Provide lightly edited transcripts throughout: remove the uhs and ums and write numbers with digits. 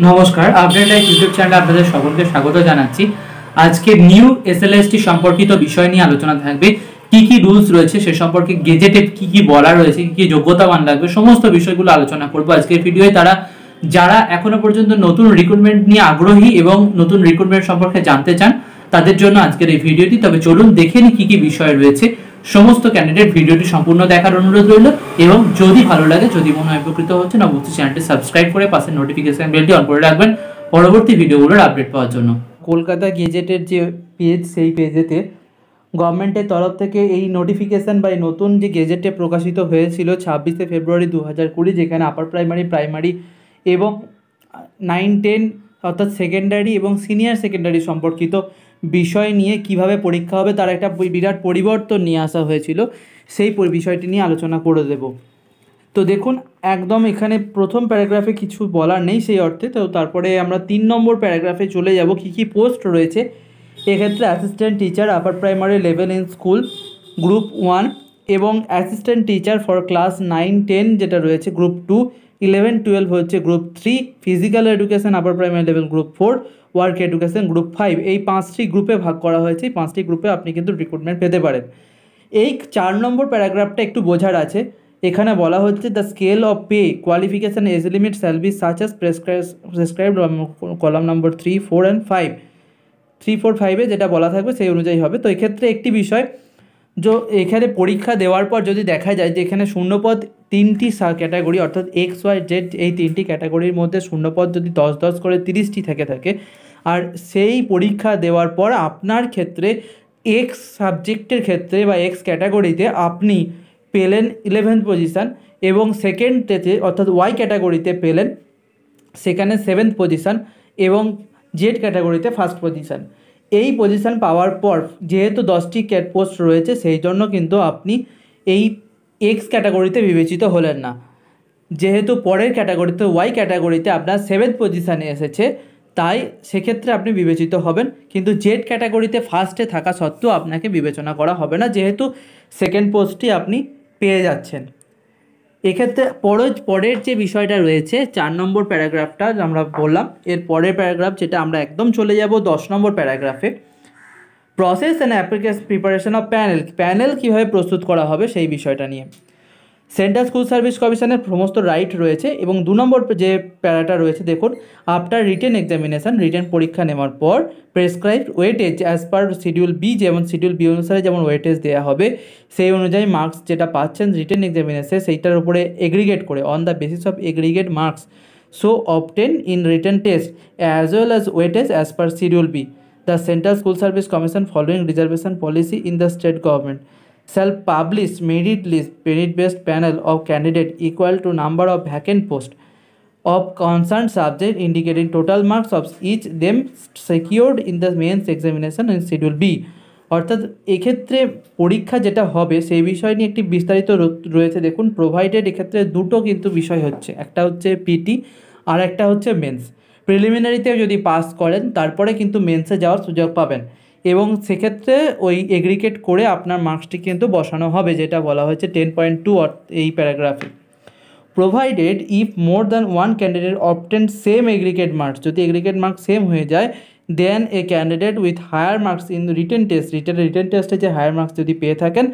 নমস্কার, update live YouTube চ্যানেলে আপনাদের সকলকে স্বাগত জানাচ্ছি। আজকে নিউ এসএলএসটি সম্পর্কিত বিষয় নিয়ে আলোচনা থাকবে। কি কি রুলস রয়েছে সে সম্পর্কে, গেজেটে কি কি বলা রয়েছে, কি কি যোগ্যতামান লাগবে, সমস্ত বিষয়গুলো আলোচনা করব আজকের ভিডিওয়ে। যারা এখনো পর্যন্ত নতুন রিক্রুটমেন্ট নিয়ে আগ্রহী এবং নতুন রিক্রুটমেন্ট সম্পর্কে জানতে চান তাদের জন্য আজকের এই ভিডিওটি। তবে চলুন দেখে নিই কি কি বিষয় রয়েছে। সমস্ত ক্যান্ডিডেট ভিডিওটি সম্পূর্ণ দেখার অনুরোধ রইল এবং যদি ভালো লাগে, যদি মনে হয় উপকৃত হচ্ছেন, অবশ্যই চ্যানেলটি সাবস্ক্রাইব করে পাশে নোটিফিকেশন বেলটি অন করে রাখবেন পরবর্তী ভিডিওগুলোর আপডেট পাওয়ার জন্য। কলকাতা গেজেটের যে পেজ, সেই পেজেতে গভর্নমেন্টের তরফ থেকে এই নোটিফিকেশান বা এই নতুন যে গেজেটে প্রকাশিত হয়েছিল 26শে ফেব্রুয়ারি 2020, যেখানে আপার প্রাইমারি এবং 9-10 অর্থাৎ সেকেন্ডারি এবং সিনিয়র সেকেন্ডারি সম্পর্কিত বিষয় নিয়ে কিভাবে পরীক্ষা হবে তার একটা বিরাট পরিবর্তন নিয়ে আসা হয়েছিল। সেই বিষয়টি নিয়ে আলোচনা করে দেব। তো দেখুন, একদম এখানে প্রথম প্যারাগ্রাফে কিছু বলার নেই সেই অর্থে। তো তারপরে আমরা 3 নম্বর প্যারাগ্রাফে চলে যাব। কি কি পোস্ট রয়েছে এক্ষেত্রে: assistant teacher upper primary level in school group 1 এবং অ্যাসিস্ট্যান্ট টিচার ফর ক্লাস 9-10 যেটা রয়েছে গ্রুপ 2, 11-12 হচ্ছে group 3, physical education upper primary level group 4, work education group 5। এই 5টি গ্রুপে ভাগ করা হয়েছে। এই 5টি গ্রুপে আপনি কিন্তু রিক্রুটমেন্ট পেতে পারেন। এই 4 নম্বর প্যারাগ্রাফটা একটু বোঝার আছে। এখানে বলা হচ্ছে the scale of pay qualification age limit shall be such as prescribed, column number 3, 4 and 5। 3, 4, 5-এ যেটা বলা থাকবে সেই অনুযায়ী হবে। তো এক্ষেত্রে একটি বিষয়, এখানে পরীক্ষা দেওয়ার পর যদি দেখা যায় যে এখানে শূন্যপদ 3টি ক্যাটাগরি অর্থাৎ XYZ, এই 3টি ক্যাটাগরির মধ্যে শূন্যপদ যদি 10-10 করে 30টি থাকে আর সেই পরীক্ষা দেওয়ার পর আপনার ক্ষেত্রে এক্স সাবজেক্টের ক্ষেত্রে বা এক্স ক্যাটাগরিতে আপনি পেলেন 11th পজিশান এবং সেকেন্ডেতে অর্থাৎ ওয়াই ক্যাটাগরিতে পেলেন সেখানে 7th পজিশান এবং জেড ক্যাটাগরিতে ফার্স্ট পজিশান। এই পজিশান পাওয়ার পর যেহেতু 10টি পোস্ট রয়েছে সেই জন্য কিন্তু আপনি এই এক্স ক্যাটাগরিতে বিবেচিত হলেন না। যেহেতু পরের ক্যাটাগরিতে ওয়াই ক্যাটাগরিতে আপনার 7th পজিশানে এসেছে, তাই সেক্ষেত্রে আপনি বিবেচিত হবেন, কিন্তু জেড ক্যাটাগরিতে ফার্স্টে থাকা সত্ত্বেও আপনাকে বিবেচনা করা হবে না, যেহেতু সেকেন্ড পোস্টটি আপনি পেয়ে যাচ্ছেন। এক্ষেত্রে পরের যে বিষয়টা রয়েছে 4 নম্বর প্যারাগ্রাফটা আমরা বললাম, এর পরের প্যারাগ্রাফ যেটা আমরা একদম চলে যাব 10 নম্বর প্যারাগ্রাফে। Process and application preparation of panel কীভাবে প্রস্তুত করা হবে সেই বিষয়টা নিয়ে সেন্ট্রাল স্কুল সার্ভিস কমিশনের সমস্ত রাইট রয়েছে। এবং 2 নম্বর যে প্যারাটা রয়েছে দেখুন, আফটার রিটেন এক্সামিনেশন, রিটেন পরীক্ষা নেওয়ার পর prescribed weightage as per schedule B, যেমন শিডিউল বি অনুসারে যেমন ওয়েটেজ দেওয়া হবে সেই অনুযায়ী মার্কস যেটা পাচ্ছেন রিটেন এক্সামিনেশনে সেইটার উপরে এগ্রিগেট করে on the basis of aggregate marks so obtained in written test as well as weightage as per schedule B, the central school service commission following reservation policy in the state government shall publish merit list, merit-based panel of candidate equal to number of vacant post of concerned subject indicating total marks of each them secured in the mains examination in schedule B। অর্থাৎ এক্ষেত্রে পরীক্ষা যেটা হবে সেই বিষয় নিয়ে একটি বিস্তারিত রয়েছে। দেখুন, প্রোভাইডেড এক্ষেত্রে দুটো কিন্তু বিষয় হচ্ছে, একটা হচ্ছে পিটি আর একটা হচ্ছে মেন্স। প্রিলিমিনারিতে যদি পাস করেন তারপরে কিন্তু মেন্সে যাওয়ার সুযোগ পাবেন এবং সেক্ষেত্রে ওই এগ্রিগেট করে আপনার মার্কসটি কিন্তু বসানো হবে, যেটা বলা হয়েছে 10.2 এই প্যারাগ্রাফে। Provided if more than one candidate obtain same aggregate marks, যদি এগ্রিগেট মার্কস সেম হয়ে যায়, then a candidate with higher marks in written টেস্টে যে হায়ার মার্কস যদি পেয়ে থাকেন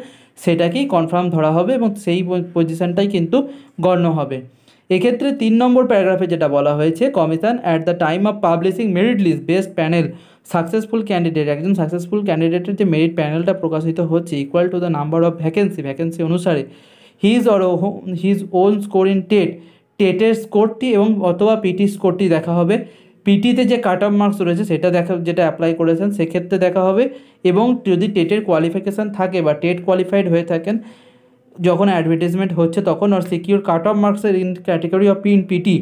সেটাকেই কনফার্ম ধরা হবে এবং সেই পজিশানটাই কিন্তু গণ্য হবে। এক্ষেত্রে 3 নম্বর প্যারাগ্রাফে যেটা বলা হয়েছে, commission at the time of publishing merit list best panel successful candidate, একজন সাকসেসফুল ক্যান্ডিডেটের যে মেরিট প্যানেলটা প্রকাশিত হচ্ছে equal to the number of vacancy অনুসারে হিজ ওন স্কোর ইন টেটের স্কোরটি এবং অথবা পিটি স্কোরটি দেখা হবে। পিটিতে যে কাট অফ মার্কস রয়েছে সেটা যেটা অ্যাপ্লাই করেছেন সেক্ষেত্রে দেখা হবে, এবং যদি টেটের কোয়ালিফিকেশান থাকে বা টেট কোয়ালিফাইড হয়ে থাকেন যখন অ্যাডভার্টাইজমেন্ট হচ্ছে তখন, আর সিকিউর কাট অফ মার্কসের in category of PT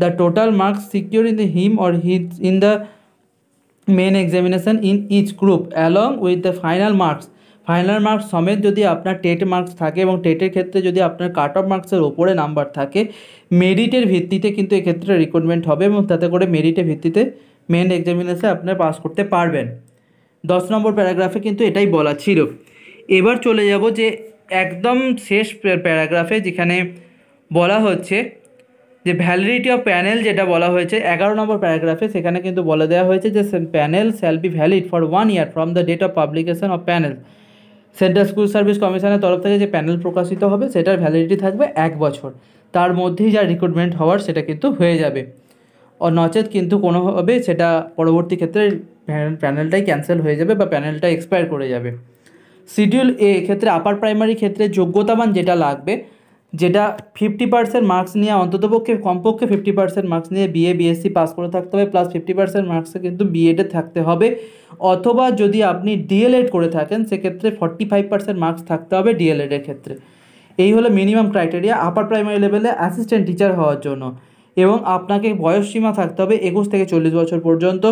the total marks secure in the him or his in the main examination in each group along with the final marks সমেত যদি আপনার টেট মার্কস থাকে এবং টেটের ক্ষেত্রে যদি আপনার কাট অফ মার্কসের ওপরে নাম্বার থাকে, মেরিটের ভিত্তিতে কিন্তু এক্ষেত্রে রিক্রুটমেন্ট হবে এবং তাতে করে মেরিটের ভিত্তিতে মেন এক্সামিনেশনে আপনার পাস করতে পারবেন। 10 নম্বর প্যারাগ্রাফে কিন্তু এটাই বলা ছিল। এবার চলে যাব যে একদম শেষ প্যারাগ্রাফে, যেখানে বলা হচ্ছে যে ভ্যালিডিটি অফ প্যানেল যেটা বলা হয়েছে 11 নম্বর প্যারাগ্রাফে, সেখানে কিন্তু বলে দেওয়া হয়েছে যে panel shall be valid for 1 year from the date of publication of panel. Central school service কমিশনের তরফ থেকে যে প্যানেল প্রকাশিত হবে সেটার ভ্যালিডিটি থাকবে 1 বছর, তার মধ্যেই যা রিক্রুটমেন্ট হওয়ার সেটা কিন্তু হয়ে যাবে, নচেত কিন্তু কোনোভাবে সেটা পরবর্তী ক্ষেত্রে প্যানেলটাই ক্যান্সেল হয়ে যাবে বা প্যানেলটা এক্সপায়ার করে যাবে। শিডিউল এ ক্ষেত্রে আপার প্রাইমারি ক্ষেত্রে যোগ্যতামান যেটা লাগবে, যেটা 50% মার্কস নিয়ে অন্ততপক্ষে কমপক্ষে 50% মার্কস নিয়ে বিএ বিএসসি পাস করে থাকতে হবে, প্লাস 50% মার্কসে কিন্তু বিএডে থাকতে হবে, অথবা যদি আপনি ডিএলএড করে থাকেন সেক্ষেত্রে 45% মার্কস থাকতে হবে ডিএলএডের ক্ষেত্রে। এই হলো মিনিমাম ক্রাইটেরিয়া আপার প্রাইমারি লেভেলে অ্যাসিস্ট্যান্ট টিচার হওয়ার জন্য। এবং আপনাকে বয়সসীমা থাকতে হবে 21 থেকে 40 বছর পর্যন্ত।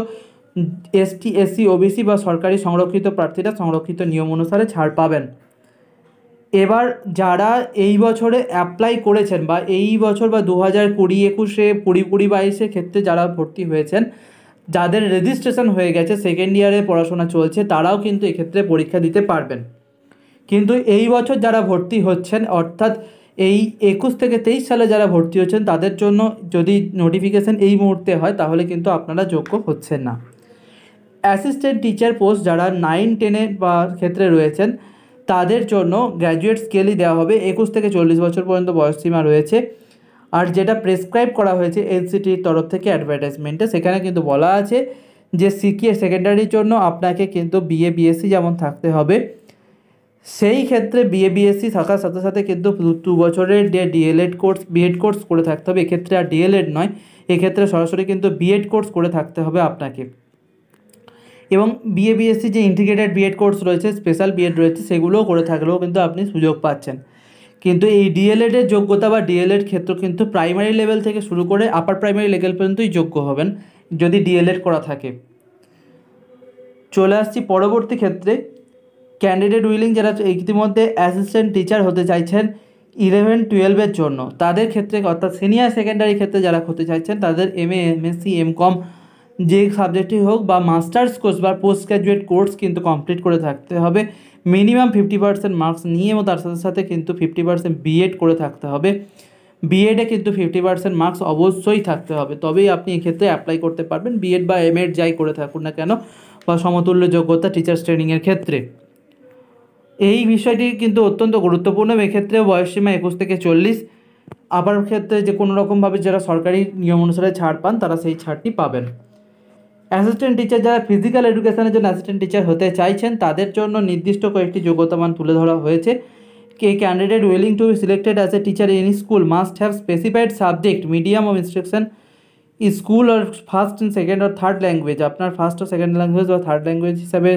এসটি এসসি ওবিসি বা সরকারি সংরক্ষিত প্রার্থীরা সংরক্ষিত নিয়ম অনুসারে ছাড় পাবেন। এবার যারা এই বছরে অ্যাপ্লাই করেছেন বা এই বছর বা 2020-21 2022 ক্ষেত্রে যারা ভর্তি হয়েছেন, যাদের রেজিস্ট্রেশন হয়ে গেছে, সেকেন্ড ইয়ারে পড়াশোনা চলছে, তারাও কিন্তু এক্ষেত্রে পরীক্ষা দিতে পারবেন। কিন্তু এই বছর যারা ভর্তি হচ্ছেন, অর্থাৎ এই 21 থেকে 23 সালে যারা ভর্তি হচ্ছেন, তাদের জন্য যদি নোটিফিকেশান এই মুহূর্তে হয় তাহলে কিন্তু আপনারা যোগ্য হচ্ছেন না। অ্যাসিস্ট্যান্ট টিচার পোস্ট যারা 9-10 বা ক্ষেত্রে রয়েছেন তাদের জন্য গ্র্যাজুয়েট স্কেলই দেওয়া হবে, 21 থেকে 40 বছর পর্যন্ত বয়সসীমা রয়েছে। আর যেটা প্রেসক্রাইব করা হয়েছে এনসিটির তরফ থেকে অ্যাডভার্টাইজমেন্টে, সেখানে কিন্তু বলা আছে যে সিকিএ সেকেন্ডারির জন্য আপনাকে কিন্তু বিএ বিএসসি যেমন থাকতে হবে, সেই ক্ষেত্রে বিএ বিএসসি থাকার সাথে সাথে কিন্তু 2 বছরের যে ডিএলএড কোর্স বিএড কোর্স করে থাকতে হবে। এক্ষেত্রে আর ডিএলএড নয়, এক্ষেত্রে সরাসরি কিন্তু বিএড কোর্স করে থাকতে হবে আপনাকে। এবং বিএ বিএসসি যে ইন্টিগ্রেটেড বিএড কোর্স রয়েছে, স্পেশাল বিএড রয়েছে, সেগুলোও করে থাকলেও কিন্তু আপনি সুযোগ পাচ্ছেন। কিন্তু এই ডিএলএডের যোগ্যতা বা ডিএলএড ক্ষেত্র কিন্তু প্রাইমারি লেভেল থেকে শুরু করে আপার প্রাইমারি লেভেল পর্যন্তই যোগ্য হবেন যদি ডিএলএড করা থাকে। চলে আসছি পরবর্তী ক্ষেত্রে, ক্যান্ডিডেট উইলিং যারা ইতিমধ্যে অ্যাসিস্ট্যান্ট টিচার হতে চাইছেন 11-12 জন্য, তাদের ক্ষেত্রে অর্থাৎ সিনিয়র সেকেন্ডারি ক্ষেত্রে যারা হতে চাইছেন তাদের এমএ এমএসসি এমকম যে সাবজেক্টই হোক বা মাস্টার্স কোর্স বা পোস্ট গ্র্যাজুয়েট কোর্স কিন্তু কমপ্লিট করে থাকতে হবে মিনিমাম 50% মার্কস নিয়ে, এবং তার সাথে সাথে কিন্তু 50% বিএড করে থাকতে হবে। বিএডে কিন্তু 50% মার্কস অবশ্যই থাকতে হবে, তবেই আপনি এক্ষেত্রে অ্যাপ্লাই করতে পারবেন, বিএড বা এমএড যাই করে থাকুন না কেন, বা সমতুল্য যোগ্যতা টিচার্স ট্রেনিংয়ের ক্ষেত্রে। এই বিষয়টি কিন্তু অত্যন্ত গুরুত্বপূর্ণ। এক্ষেত্রে বয়সসীমা 21 থেকে 40। আবার ক্ষেত্রে যে কোনো রকমভাবে যারা সরকারি নিয়ম অনুসারে ছাড় পান তারা সেই ছাড়টি পাবেন। অ্যাসিস্ট্যান্ট টিচার যারা ফিজিক্যাল এডুকেশনের জন্য অ্যাসিস্ট্যান্ট টিচার হতে চাইছেন তাদের জন্য নির্দিষ্ট কয়েকটি যোগ্যতামান তুলে ধরা হয়েছে। Candidate willing to be selected as a teacher in school must have specified subject medium of instruction school আর ফার্স্ট অ্যান্ড সেকেন্ড আর থার্ড ল্যাঙ্গুয়েজ। আপনার ফার্স্ট ও সেকেন্ড ল্যাঙ্গুয়েজ বা থার্ড ল্যাঙ্গুয়েজ হিসাবে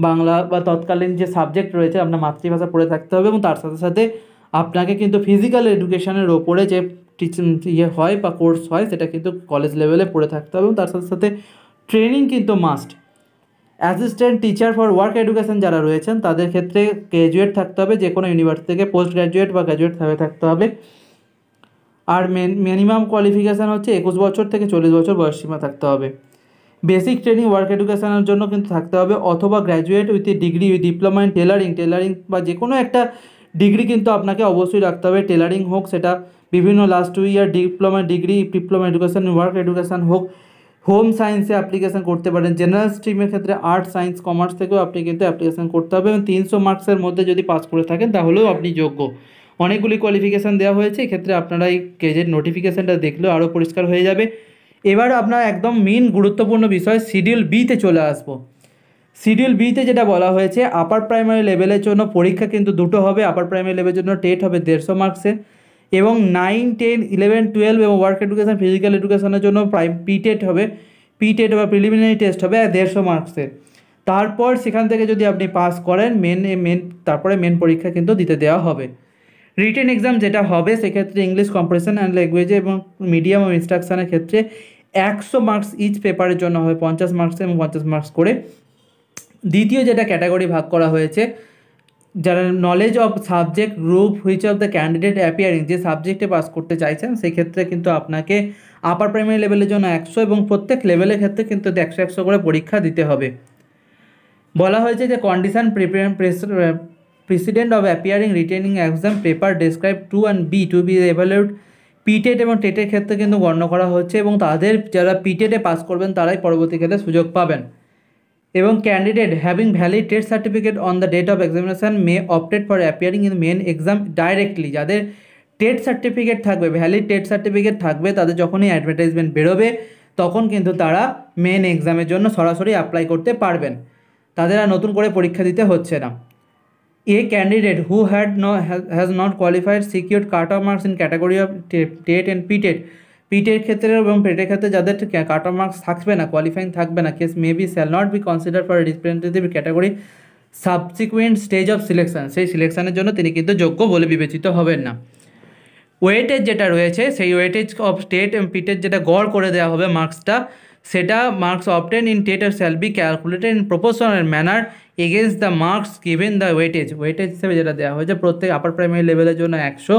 বাংলা বা তৎকালীন যে সাবজেক্ট রয়েছে আপনার মাতৃভাষা পড়ে থাকতে হবে, এবং তার সাথে সাথে আপনাকে কিন্তু ফিজিক্যাল এডুকেশনের ওপরে যে হয় বা কোর্স হয় সেটা কিন্তু কলেজ লেভেলে পড়ে থাকতে হবে, এবং তার সাথে সাথে ট্রেনিং কিন্তু must. Assistant teacher for work education যারা রয়েছেন তাদের ক্ষেত্রে গ্র্যাজুয়েট থাকতে হবে, যে কোনো ইউনিভার্সিটি থেকে পোস্ট গ্র্যাজুয়েট বা গ্র্যাজুয়েট হয়ে থাকতে হবে। আর মিনিমাম কোয়ালিফিকেশান হচ্ছে 21 বছর থেকে 40 বছর বয়সসীমা থাকতে হবে। বেসিক ট্রেনিং ওয়ার্ক এডুকেশনের জন্য কিন্তু থাকতে হবে, অথবা graduate with degree with diploma in tailoring বা যে কোনো একটা ডিগ্রি কিন্তু আপনাকে অবশ্যই রাখতে হবে। টেলারিং হোক, সেটা বিভিন্ন last 2 year diploma education work education হোক, হোম সায়েন্সে অ্যাপ্লিকেশান করতে পারেন। জেনারেল স্ট্রিমের ক্ষেত্রে আর্ট সায়েন্স কমার্স থেকেও আপনি কিন্তু অ্যাপ্লিকেশান করতে হবে, এবং 300 মার্কসের মধ্যে যদি পাস করে থাকেন তাহলেও আপনি যোগ্য। অনেকগুলি কোয়ালিফিকেশান দেওয়া হয়েছে, এক্ষেত্রে আপনারা এই গেজেট নোটিফিকেশানটা দেখলেও আরও পরিষ্কার হয়ে যাবে। এবার আপনার একদম মেন গুরুত্বপূর্ণ বিষয় শিডিউল বিতে চলে আসবো। শিডিউল বিতে যেটা বলা হয়েছে, আপার প্রাইমারি লেভেলের জন্য পরীক্ষা কিন্তু দুটো হবে। আপার প্রাইমারি লেভেলের জন্য টেট হবে 150 মার্কসের, এবং 9, 10, 11, 12 এবং ওয়ার্ক এডুকেশন ফিজিক্যাল এডুকেশনের জন্য পিটেট হবে, পিটেট বা প্রিলিমিনারি টেস্ট হবে 150 মার্কসের। তারপর সেখান থেকে যদি আপনি পাস করেন তারপরে মেন পরীক্ষা কিন্তু দিতে দেওয়া হবে। রিটেন এক্সাম যেটা হবে সেক্ষেত্রে ইংলিশ কম্প্রেশন অ্যান্ড ল্যাঙ্গুয়েজে এবং মিডিয়াম ও ইনস্ট্রাকশনের ক্ষেত্রে 100 মার্কস ইচ পেপারের জন্য হবে 50 মার্কস এবং 50 মার্কস করে। দ্বিতীয় যেটা ক্যাটাগরি ভাগ করা হয়েছে, যারা knowledge of subject group which of the candidate appearing, যে সাবজেক্টে পাস করতে চাইছেন সেক্ষেত্রে কিন্তু আপনাকে আপার প্রাইমারি লেভেলের জন্য 100 এবং প্রত্যেক লেভেলের ক্ষেত্রে কিন্তু 100 করে পরীক্ষা দিতে হবে। বলা হয়েছে যে condition precedent of appearing retaining exam paper described 2 and B to be evaluated পিটেট এবং টেটের ক্ষেত্রে কিন্তু গণ্য করা হচ্ছে এবং তাদের যারা পিটেটে পাস করবেন তারাই পরবর্তী ক্ষেত্রে সুযোগ পাবেন। এবং candidate having valid TET certificate on the date of examination may opted for appearing in main exam directly. যাদের টেট সার্টিফিকেট থাকবে, ভ্যালিড টেট সার্টিফিকেট থাকবে, তাদের যখনই অ্যাডভার্টাইজমেন্ট বেরোবে তখন কিন্তু তারা মেন এক্সামের জন্য সরাসরি অ্যাপ্লাই করতে পারবেন, তাদের আর নতুন করে পরীক্ষা দিতে হচ্ছে না। A candidate who has not qualified secured cut off marks in category of TET and PTET. পিটের ক্ষেত্রে এবং পেটের ক্ষেত্রে যাদের কাট অফ মার্কস থাকবে না, কোয়ালিফাইং থাকবে না, case may be shall not be consider for representative category subsequent stage of selection. সেই সিলেকশনের জন্য তিনি কিন্তু যোগ্য বলে বিবেচিত হবেন না। ওয়েটেজ যেটা রয়েছে সেই ওয়েটেজ অফ টেট এবং পিটের যেটা গড় করে দেওয়া হবে মার্কসটা, সেটা marks obtain in TET shall be calculated in proportional manner against the marks given the weightage. Weightage হিসেবে যেটা দেওয়া হয়েছে প্রত্যেক আপার প্রাইমারি লেভেলের জন্য 100,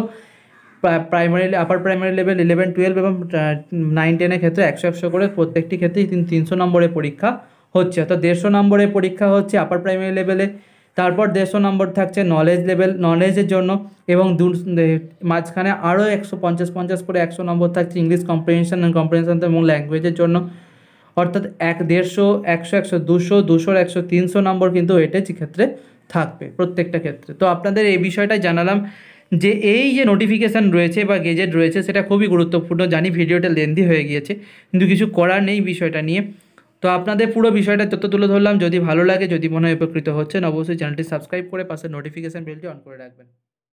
আপার প্রাইমারি লেভেল 11, 12 এবং 9, 10 ক্ষেত্রে 100 করে প্রত্যেকটি ক্ষেত্রেই 300 নম্বরের পরীক্ষা হচ্ছে, অর্থাৎ 150 নম্বরের পরীক্ষা হচ্ছে আপার প্রাইমারি লেভেলে। তারপর 150 নম্বর থাকছে নলেজের জন্য, এবং মাঝখানে আরও 150 করে 100 নম্বর থাকছে ইংলিশ কম্প্রিহেনশন এবং ল্যাঙ্গুয়েজের জন্য। অর্থাৎ 150, 100, 100, 200, 200, 100, 300 নম্বর কিন্তু ওয়েটেজ ক্ষেত্রে থাকবে প্রত্যেকটা ক্ষেত্রে। তো আপনাদের এই বিষয়টাই জানালাম যে এই যে নোটিফিকেশান রয়েছে বা গেজেট রয়েছে সেটা খুবই গুরুত্বপূর্ণ। জানি ভিডিওটা লেন্দি হয়ে গিয়েছে, কিন্তু কিছু করার নেই বিষয়টা নিয়ে। তো আপনাদের পুরো বিষয়টা যত তুলে ধরলাম, যদি ভালো লাগে, যদি মনে হয় উপকৃত হচ্ছেন, অবশ্যই চ্যানেলটি সাবস্ক্রাইব করে পাশে নোটিফিকেশান বেলটি অন করে রাখবেন।